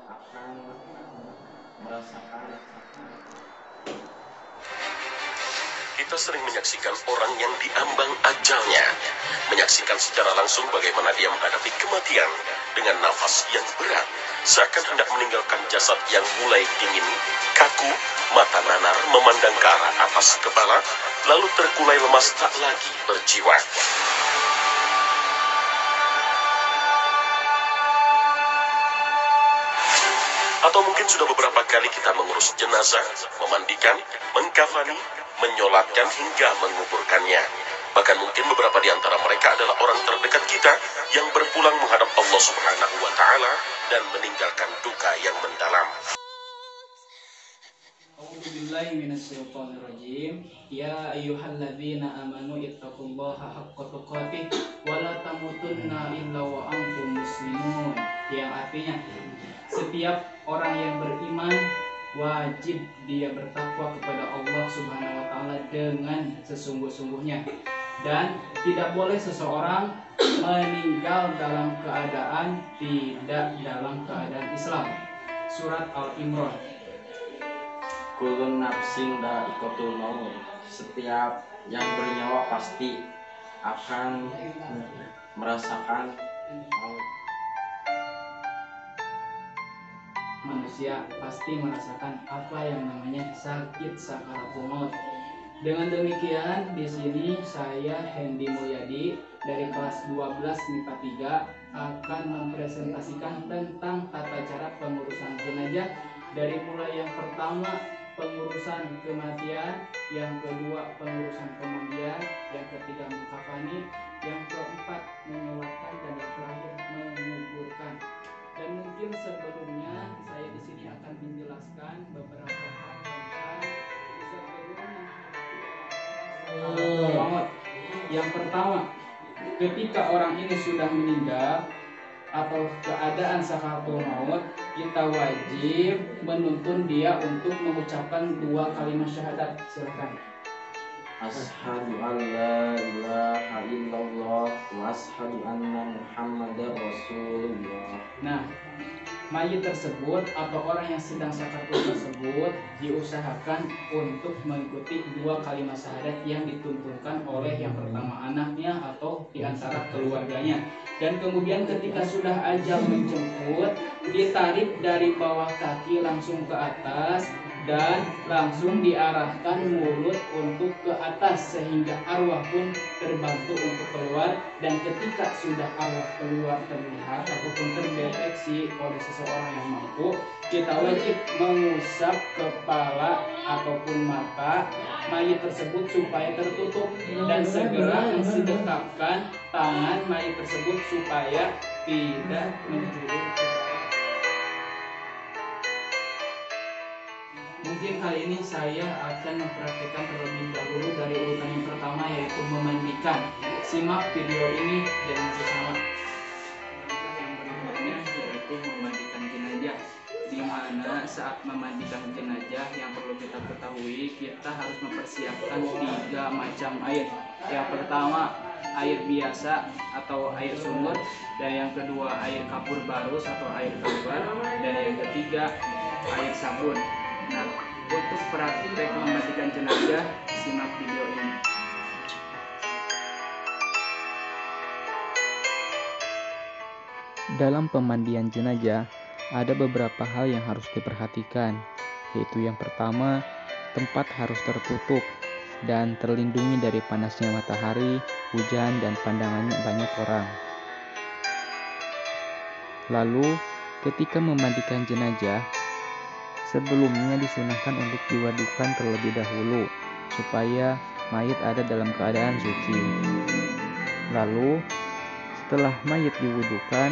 akan merasakan. Kita sering menyaksikan orang yang diambang ajalnya, menyaksikan secara langsung bagaimana dia menghadapi kematian dengan nafas yang berat, seakan hendak meninggalkan jasad yang mulai dingin, kaku, mata nanar memandang ke arah atas kepala, lalu terkulai lemas tak lagi berjiwa. Atau mungkin sudah beberapa kali kita mengurus jenazah, memandikan, mengkafani, menyolatkan hingga menguburkannya. Bahkan mungkin beberapa di antara mereka adalah orang terdekat kita yang berpulang menghadap Allah Subhanahu wa Ta'ala dan meninggalkan duka yang mendalam. A'udzubillahi minasyaitonirrajim. Ya ayyuhalladzina amanu ittaqullaha haqqa tuqatih wa la tamutunna illa wa antum muslimun. Yang artinya setiap orang yang beriman wajib dia bertakwa kepada Allah Subhanahu wa Ta'ala dengan sesungguh-sungguhnya, dan tidak boleh seseorang meninggal dalam keadaan tidak dalam keadaan Islam. Surat Al-Imran. Kullu nafsin dha'iqatul maut. Setiap yang bernyawa pasti akan merasakan maut. Manusia pasti merasakan apa yang namanya sakit sakaratul maut. Dengan demikian, di sini saya Hendy Mulyadi dari kelas 12 MIPA 3 akan mempresentasikan tentang tata cara pengurusan jenazah, dari mulai yang pertama pengurusan kematian, yang kedua pengurusan pemandian, yang ketiga mengkafani, yang keempat menyolatkan, dan yang terakhir menguburkan. Dan mungkin sebelumnya saya di sini akan menjelaskan beberapa hal tentang maut. Yang pertama, ketika orang ini sudah meninggal atau keadaan sakaratul maut, kita wajib menuntun dia untuk mengucapkan 2 kalimat syahadat. Silakan. Asyhadu an la ilaha illallah wa asyhadu anna Muhammadar Rasulullah. Nah, mayit tersebut atau orang yang sedang sakaratul tersebut diusahakan untuk mengikuti 2 kalimat syahadat yang dituntunkan oleh yang pertama anaknya atau diantara keluarganya. Dan kemudian ketika sudah ajal menjemput, ditarik dari bawah kaki langsung ke atas dan langsung diarahkan mulut untuk ke atas sehingga arwah pun terbantu untuk keluar. Dan ketika sudah arwah keluar terlihat ataupun terdeteksi oleh seseorang yang mampu, kita wajib mengusap kepala ataupun mata mayit tersebut supaya tertutup, dan segera mensedekapkan tangan mayit tersebut supaya tidak menjulur ke bawah. Mungkin kali ini saya akan mempraktikkan terlebih dahulu dari urutan yang pertama, yaitu memandikan. Simak video ini dengan sesama. Yang berikutnya yaitu memandikan jenazah, di mana saat memandikan jenazah yang perlu kita ketahui, kita harus mempersiapkan 3 macam air. Yang pertama air biasa atau air sumur, dan yang kedua air kapur barus atau air kambar, dan yang ketiga air sabun. Nah, untuk praktik memandikan jenazah, simak video ini. Dalam pemandian jenazah, ada beberapa hal yang harus diperhatikan, yaitu yang pertama, tempat harus tertutup dan terlindungi dari panasnya matahari, hujan, dan pandangannya banyak orang. Lalu, ketika memandikan jenazah, sebelumnya disunahkan untuk diwadukan terlebih dahulu, supaya mayit ada dalam keadaan suci. Lalu, setelah mayit diwudukan,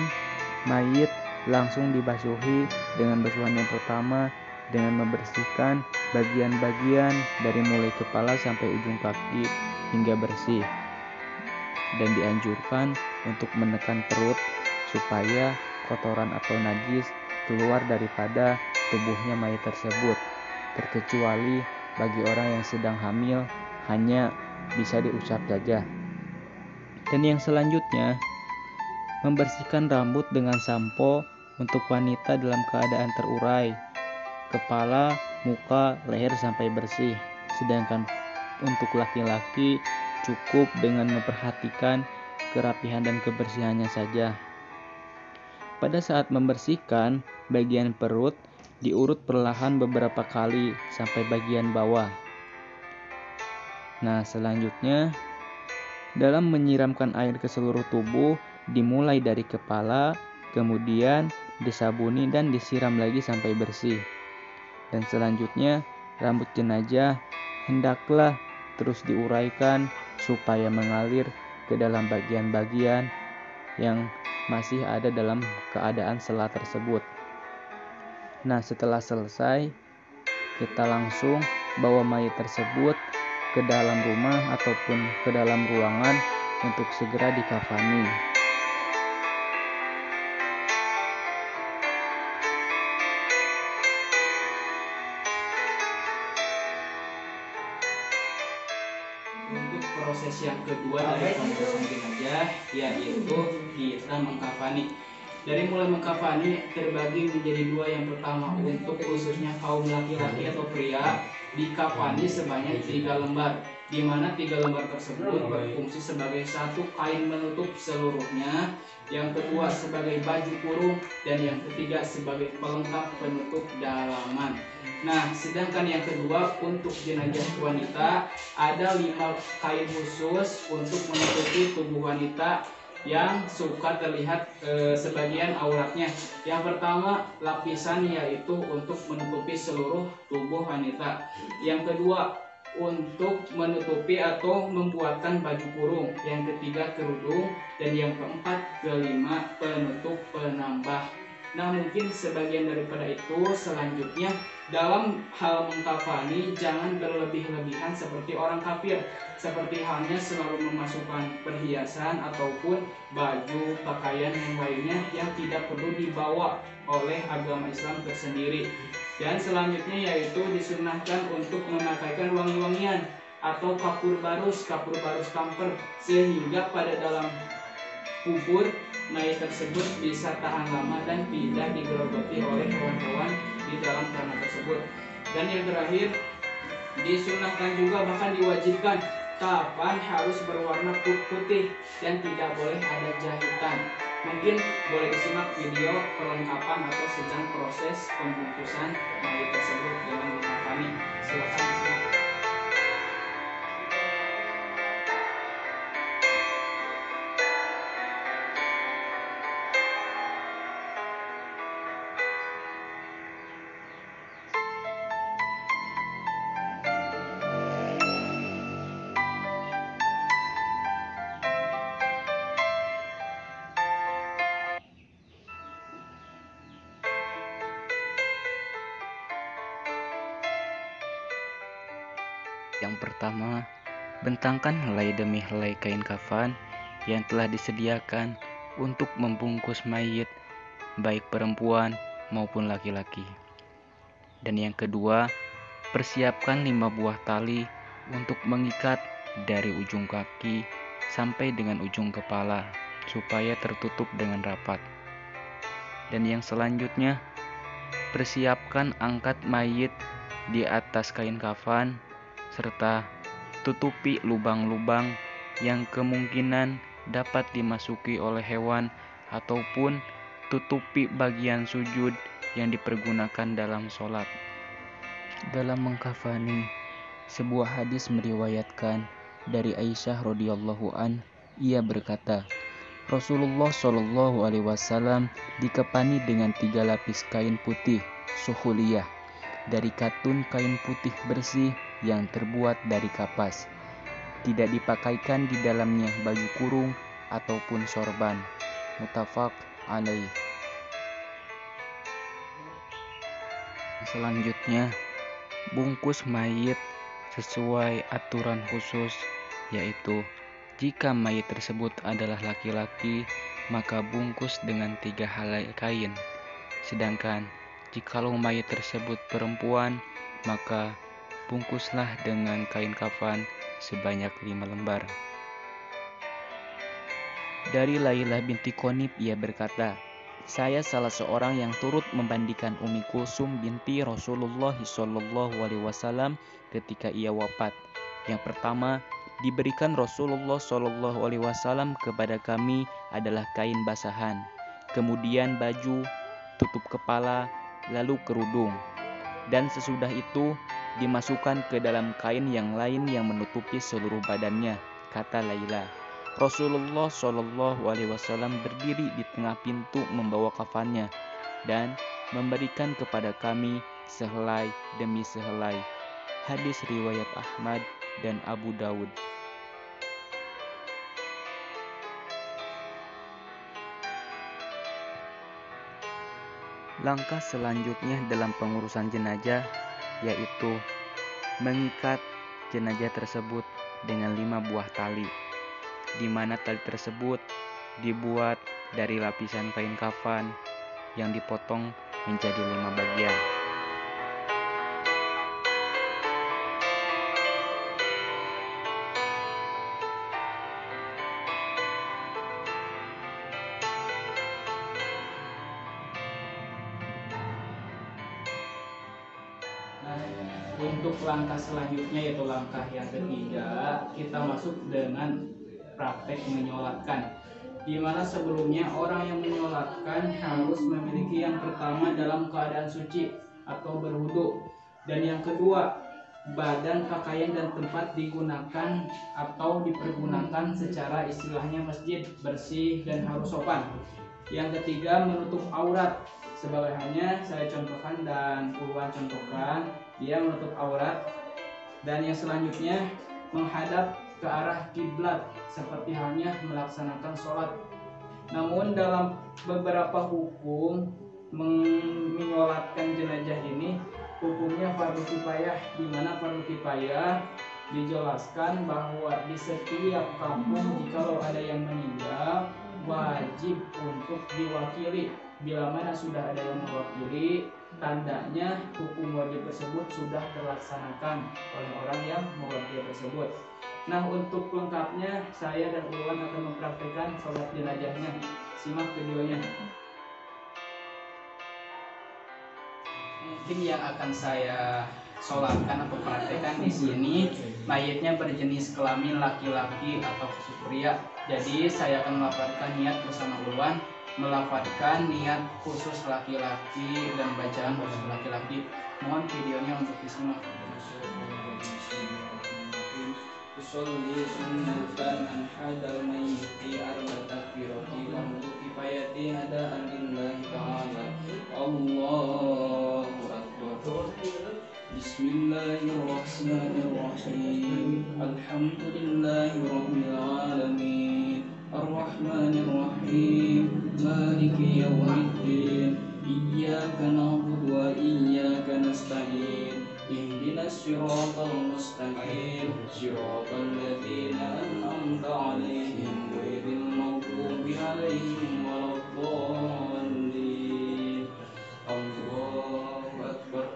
mayit langsung dibasuhi dengan basuhan yang pertama dengan membersihkan bagian-bagian dari mulai kepala sampai ujung kaki hingga bersih. Dan dianjurkan untuk menekan perut supaya kotoran atau najis keluar daripada tubuhnya mayat tersebut, terkecuali bagi orang yang sedang hamil hanya bisa diusap saja. Dan yang selanjutnya, membersihkan rambut dengan sampo Untuk wanita dalam keadaan terurai, kepala, muka, leher sampai bersih. Sedangkan untuk laki-laki cukup dengan memperhatikan kerapihan dan kebersihannya saja. Pada saat membersihkan, bagian perut diurut perlahan beberapa kali sampai bagian bawah. Nah, selanjutnya dalam menyiramkan air ke seluruh tubuh dimulai dari kepala, kemudian disabuni dan disiram lagi sampai bersih. Dan selanjutnya rambut jenazah hendaklah terus diuraikan supaya mengalir ke dalam bagian-bagian yang masih ada dalam keadaan sela tersebut. Nah, setelah selesai, kita langsung bawa mayat tersebut ke dalam rumah ataupun ke dalam ruangan untuk segera dikafani. Untuk proses yang kedua dari pembungkusan jenazah yaitu kita mengkafani. Dari mulai mengkafani terbagi menjadi dua. Yang pertama untuk khususnya kaum laki-laki atau pria dikafani sebanyak 3 lembar, di mana 3 lembar tersebut berfungsi sebagai satu kain menutup seluruhnya, yang kedua sebagai baju kurung, dan yang ketiga sebagai pelengkap penutup dalaman. Nah, sedangkan yang kedua untuk jenazah wanita ada 5 kain khusus untuk menutupi tubuh wanita yang suka terlihat sebagian auratnya. Yang pertama lapisan yaitu untuk menutupi seluruh tubuh wanita. Yang kedua untuk menutupi atau membuatkan baju kurung. Yang ketiga kerudung, dan yang keempat kelima penutup penambah. Nah, mungkin sebagian daripada itu selanjutnya dalam hal mengkafani jangan berlebih-lebihan seperti orang kafir, seperti halnya selalu memasukkan perhiasan ataupun baju, pakaian yang lainnya yang tidak perlu dibawa oleh agama Islam tersendiri. Dan selanjutnya yaitu disunahkan untuk memakaikan wangi-wangian atau kapur barus kamper, sehingga pada dalam kubur mayat tersebut bisa tahan lama dan tidak digerogoti oleh hewan-hewan di dalam tanah tersebut. Dan yang terakhir disunahkan juga bahkan diwajibkan kafan harus berwarna putih dan tidak boleh ada jahitan. Mungkin boleh disimak video perlengkapan atau sedang proses pembungkusan mayat tersebut dalam dikafani. Silakan disimak. Yang pertama, bentangkan helai demi helai kain kafan yang telah disediakan untuk membungkus mayit, baik perempuan maupun laki-laki. Dan yang kedua, persiapkan 5 buah tali untuk mengikat dari ujung kaki sampai dengan ujung kepala supaya tertutup dengan rapat. Dan yang selanjutnya, persiapkan angkat mayit di atas kain kafan serta tutupi lubang-lubang yang kemungkinan dapat dimasuki oleh hewan ataupun tutupi bagian sujud yang dipergunakan dalam sholat. Dalam mengkafani, sebuah hadis meriwayatkan dari Aisyah radhiyallahu an, ia berkata, Rasulullah Shallallahu alaihi wasallam dikafani dengan 3 lapis kain putih suhuliyah dari katun kain putih bersih yang terbuat dari kapas. Tidak dipakaikan di dalamnya baju kurung ataupun sorban. Muttafaq alaih. Selanjutnya, bungkus mayit sesuai aturan khusus, yaitu jika mayit tersebut adalah laki-laki, maka bungkus dengan 3 helai kain. Sedangkan jikalau mayit tersebut perempuan, maka bungkuslah dengan kain kafan sebanyak 5 lembar. Dari Lailah binti Qonib ia berkata, Saya salah seorang yang turut membandikan Ummi Kulsum binti Rasulullah SAW ketika ia wafat. Yang pertama diberikan Rasulullah SAW kepada kami adalah kain basahan, kemudian baju, tutup kepala, lalu kerudung, dan sesudah itu dimasukkan ke dalam kain yang lain yang menutupi seluruh badannya, kata Laila. Rasulullah SAW berdiri di tengah pintu membawa kafannya dan memberikan kepada kami sehelai demi sehelai. Hadis riwayat Ahmad dan Abu Dawud. Langkah selanjutnya dalam pengurusan jenazah yaitu mengikat jenazah tersebut dengan 5 buah tali, di mana tali tersebut dibuat dari lapisan kain kafan yang dipotong menjadi 5 bagian. Untuk langkah selanjutnya yaitu langkah yang ketiga, kita masuk dengan praktek menyolatkan, di mana sebelumnya orang yang menyolatkan harus memiliki yang pertama dalam keadaan suci atau berwudu, dan yang kedua badan, pakaian, dan tempat digunakan atau dipergunakan secara istilahnya masjid bersih dan harus sopan. Yang ketiga menutup aurat, sebagaimana saya contohkan dan Puluhan contohkan, dia menutup aurat. Dan yang selanjutnya menghadap ke arah kiblat seperti halnya melaksanakan sholat. Namun dalam beberapa hukum menyolatkan jenazah ini hukumnya fardu kifayah, di mana fardu kifayah dijelaskan bahwa di setiap kampung jikalau ada yang meninggal wajib untuk diwakili. Bila mana sudah ada yang mewakili, tandanya hukum wajib tersebut sudah terlaksanakan oleh orang yang mewakili tersebut. Nah, untuk lengkapnya saya dan Ulwan akan mempraktikkan sholat jenazahnya. Simak videonya. Mungkin yang akan saya sholatkan atau praktekkan di sini mayatnya berjenis kelamin laki-laki atau khusus pria. Jadi saya akan melafalkan niat bersama Ulwan, melafalkan niat khusus laki-laki dan bacaan khusus laki-laki. Mohon videonya untuk disimak. Usolli sunnatan an hadal mayyiti arba'at takbirati wa kifayati hada'an lillahi ta'ala. Allahu akbar. Bismillahirrahmanirrahim. Alhamdulillahi rabbil alamin. Ar-Rahmanir Rahim. Maliki yaumiddin. Iyyaka na'budu wa iyyaka nasta'in. Ihdinas siratal mustaqim. Siratal ladzina an'amta 'alaihim ghairil maghdubi 'alaihim waladdallin. Allahu akbar.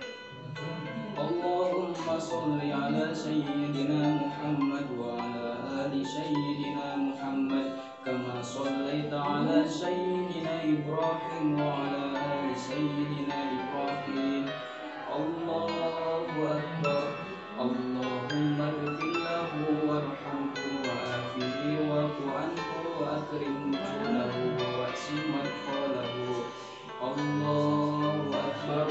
Allahumma shalli 'ala sayyidina Muhammad wa 'ala ali sayyidina Muhammad kama shallaita 'ala sayyidina Ibrahim wa 'ala ali sayyidina Ibrahim. Allahu akbar. Allahumma ighfir lahu warhamhu wa'afihi wa'fu anhu wa akrim nuzulahu wa wasi' madkhalahu. Allahu akbar.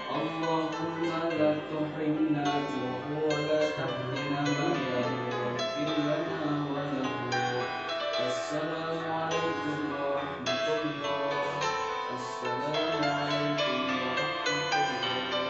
Allahumma la tuhrimna ajruhu wa la tahrimna ma'ahu waghfir lana wa lahu. Assalamu alaikum warahmatullahi. Assalamu alaikum warahmatullahi.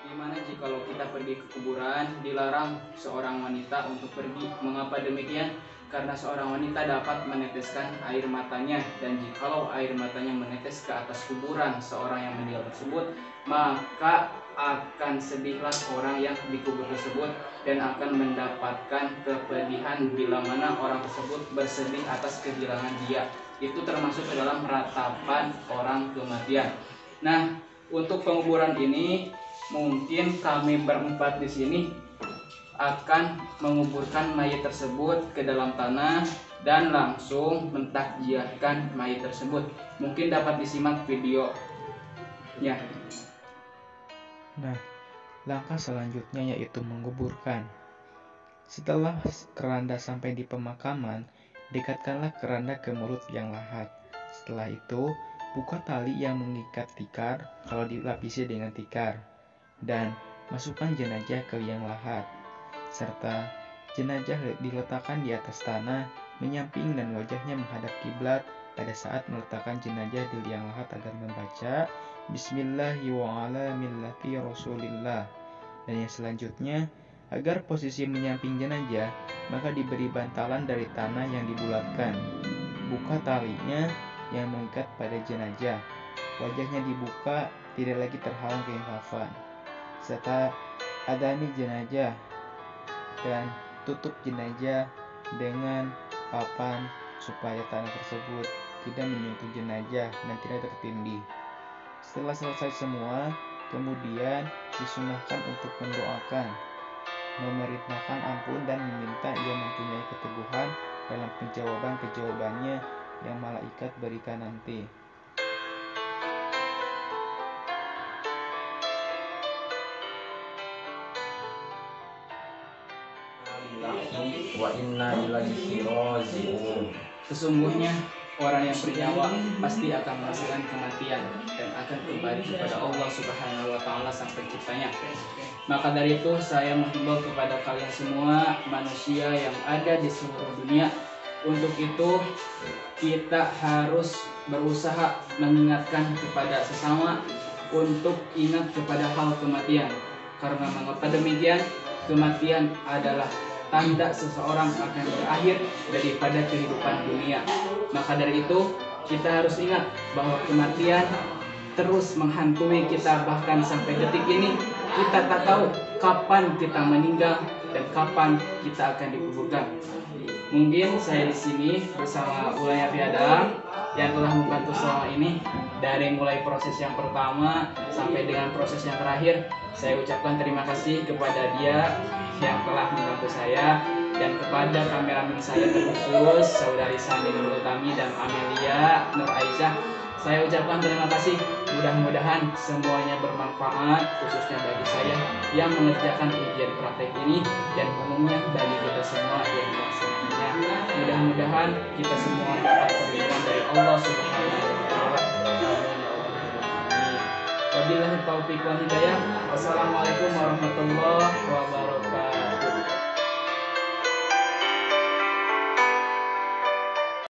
Dimana jikalau kita pergi ke kuburan dilarang seorang wanita untuk pergi. Mengapa demikian? Karena seorang wanita dapat meneteskan air matanya, dan jikalau air matanya menetes ke atas kuburan seorang yang meninggal tersebut, maka akan sedihlah orang yang dikubur tersebut dan akan mendapatkan kepedihan bila mana orang tersebut bersedih atas kehilangan dia. Itu termasuk ke dalam ratapan orang kematian. Nah, untuk penguburan ini mungkin kami berempat di sini akan menguburkan mayit tersebut ke dalam tanah dan langsung mentakziahkan mayit tersebut. Mungkin dapat disimak videonya. Nah, langkah selanjutnya yaitu menguburkan. Setelah keranda sampai di pemakaman, dekatkanlah keranda ke mulut yang lahat. Setelah itu, buka tali yang mengikat tikar kalau dilapisi dengan tikar, dan masukkan jenazah ke liang lahat. Serta jenazah diletakkan di atas tanah, menyamping dan wajahnya menghadap kiblat pada saat meletakkan jenazah di liang lahat agar membaca Bismillahi wa ala millati Rasulillah. Dan yang selanjutnya, agar posisi menyamping jenazah, maka diberi bantalan dari tanah yang dibulatkan. Buka talinya yang mengikat pada jenazah. Wajahnya dibuka, tidak lagi terhalang kain kafan. Serta adani jenazah dan tutup jenazah dengan papan supaya tanah tersebut tidak menyentuh jenazah dan tidak tertindih. Setelah selesai semua, kemudian disunahkan untuk mendoakan, memerintahkan ampun dan meminta ia mempunyai keteguhan dalam penjawaban-jawabannya yang malaikat berikan nanti. Wa inna ilaihi raji'un. Sesungguhnya orang yang bernyawa pasti akan merasakan kematian dan akan kembali kepada Allah Subhanahu wa taala sang penciptanya. Maka dari itu saya menghimbau kepada kalian semua manusia yang ada di seluruh dunia, untuk itu kita harus berusaha mengingatkan kepada sesama untuk ingat kepada hal kematian. Karena mengapa demikian? Kematian adalah tanda seseorang akan berakhir daripada kehidupan dunia. Maka dari itu kita harus ingat bahwa kematian terus menghantui kita, bahkan sampai detik ini kita tak tahu kapan kita meninggal dan kapan kita akan dikuburkan. Mungkin saya di sini bersama Ulay Abi Adam yang telah membantu selama ini, dari mulai proses yang pertama sampai dengan proses yang terakhir. Saya ucapkan terima kasih kepada dia yang telah membantu saya, dan kepada kameramen saya terkhusus saudari Sandi Nurul Utami dan Amelia Nur Aisyah, saya ucapkan terima kasih. Mudah-mudahan semuanya bermanfaat, khususnya bagi saya yang mengerjakan ujian praktek ini, dan umumnya bagi kita semua yang melaksanakannya. Mudah-mudahan kita semua dapat perlindungan dari Allah Subhanahu wa taala. Wabillahi taufiq wal hidayah. Wassalamualaikum warahmatullahi wabarakatuh.